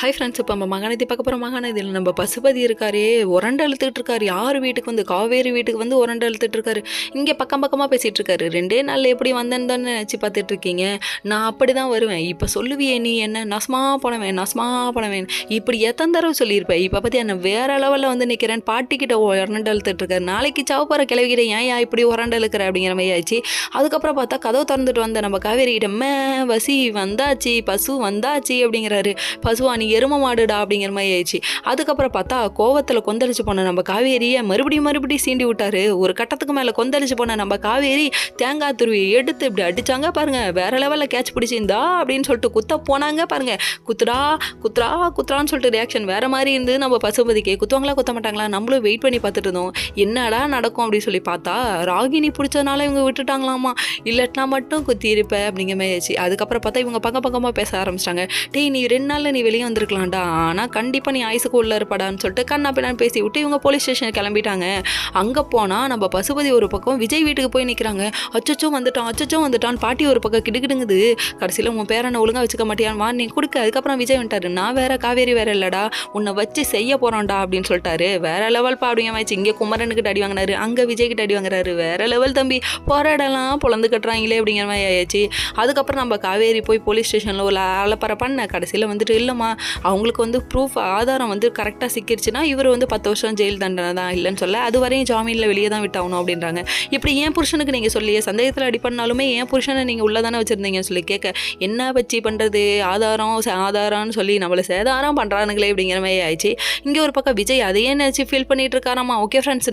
Hi friends, இப்போ நம்ம மகாநதி பார்க்க போகிற மகாநதியில் நம்ம பசுபதி இருக்காரே உரண்டை இழுத்துட்டு இருக்காரு. யார் வீட்டுக்கு வந்து காவேரி வீட்டுக்கு வந்து உரண்டை இழுத்துட்டு இருக்காரு. இங்கே பக்கம் பக்கமாக பேசிகிட்டு இருக்காரு. 2 நாளில் எப்படி வந்தேன்னு தானே நினச்சி பார்த்துட்டு இருக்கீங்க. நான் அப்படி தான் வருவேன். இப்போ சொல்லுவியே நீ என்ன நஸ்மா பண்ணுவேன் இப்படி எத்தனை தடவை சொல்லியிருப்பேன். இப்போ பற்றி என்ன வேறு லெவலில் வந்து நிற்கிறேன். பாட்டிக்கிட்ட உரண்டை இழுத்துட்டு இருக்காரு. நாளைக்கு சாவப்போகிற கிளவிக்கிட்ட ஏன் இப்படி உரண்டை இழுக்கிற அப்படிங்கிற மாதிரி ஆச்சு. அதுக்கப்புறம் பார்த்தா கதவை திறந்துட்டு வந்த நம்ம காவேரி கிட்ட வசி வந்தாச்சு, பசு வந்தாச்சு அப்படிங்கிறாரு. பசுவா நீ எரும மாடுடா அப்படிங்கிற மாதிரி ஆயிடுச்சு. அதுக்கப்புறம் பார்த்தா கோவத்தில் கொந்தளிச்சு போன நம்ம காவேரியை மறுபடியும் சீண்டி விட்டாரு. ஒரு கட்டத்துக்கு மேலே கொந்தளிச்சு போன நம்ம காவேரி தேங்காய் துருவி எடுத்து இப்படி அடிச்சாங்க பாருங்க. வேற லெவலில் கேட்ச் பிடிச்சிருந்தா அப்படின்னு சொல்லிட்டு குத்த போனாங்க பாருங்க. குத்துறான்னு சொல்லிட்டு ரியாக்ஷன் வேற மாதிரி இருந்து நம்ம பசுபதிக்கு குத்துவாங்களா குத்த மாட்டாங்களா நம்மளும் வெயிட் பண்ணி பார்த்துட்டு இருந்தோம். என்னடா நடக்கும் அப்படின்னு சொல்லி பார்த்தா ராகினி பிடிச்சதுனால இவங்க விட்டுட்டாங்களாமா, இல்லட்டினா மட்டும் குத்தி இருப்ப அப்படிங்கிற மாதிரி ஆச்சு. அதுக்கப்புறம் பார்த்தா இவங்க பக்கமாக பேச ஆரம்பிச்சிட்டாங்க. டேய் நீ 2 நாளில் நீ வெளியே வந்திருக்கலாம்டா, ஆனால் கண்டிப்பாக நீ ஐஸுக்கு உள்ள இருப்படான்னு சொல்லிட்டு கண்ணா பின்னான்னு பேசி விட்டு இவங்க போலீஸ் ஸ்டேஷன் கிளம்பிட்டாங்க. அங்கே போனால் நம்ம பசுபதி ஒரு பக்கம் விஜய் வீட்டுக்கு போய் நிற்கிறாங்க. அச்சோ வந்துட்டான் பாட்டி ஒரு பக்கம் கிடுகிடுங்குது. கடைசியில் உன் பேரனை ஒழுங்காக வச்சுக்க மாட்டியான் நீ கொடுக்க. அதுக்கப்புறம் விஜய் வந்துட்டாரு. நான் வேற காவேரி வேற இல்லடா, உன்னை வச்சு செய்ய போகிறோம்டா அப்படின்னு சொல்லிட்டாரு. வேற லெவல் பாடுங்க வச்சு. இங்கே குமரனுக்கு அடி வாங்கினாரு, அங்கே விஜய்கிட்ட அடி வாங்குறாரு. வேற லெவல் தம்பி, போராடலாம் பொழந்து கட்டுறாங்களே அப்படிங்கிற மாதிரி ஆயிடுச்சு. அதுக்கப்புறம் நம்ம காவேரி போய் போலீஸ் ஸ்டேஷனில் ஒரு அலப்பறை பண்ண கடைசியில் வந்துட்டு இல்லைம்மா அவங்களுக்கு வந்து ப்ரூஃப் ஆதாரம் வந்து கரெக்டாக சிக்கிருச்சுன்னா இவர் வந்து 10 வருஷம் ஜெயில் தண்டனை தான் இல்லைன்னு சொல்ல, அது வரையும் ஜாமீனில் வெளியே தான் விட்டாகணும் அப்படின்றாங்க. இப்படி ஏன் புருஷனுக்கு நீங்கள் சொல்லியே சந்தேகத்தில் அடி பண்ணாலுமே ஏன் புருஷனை நீங்கள் உள்ளே தானே வச்சுருந்தீங்கன்னு சொல்லி கேட்க, என்ன வச்சு பண்ணுறது ஆதாரம்னு சொல்லி நம்மளை சேதாரம் பண்ணுறானுங்களே அப்படிங்கிற மாதிரி ஆயிடுச்சு. இங்கே ஒரு பக்கம் விஜய் அதையே நினச்சி ஃபீல் பண்ணிட்டு இருக்காராமா. Okay friends.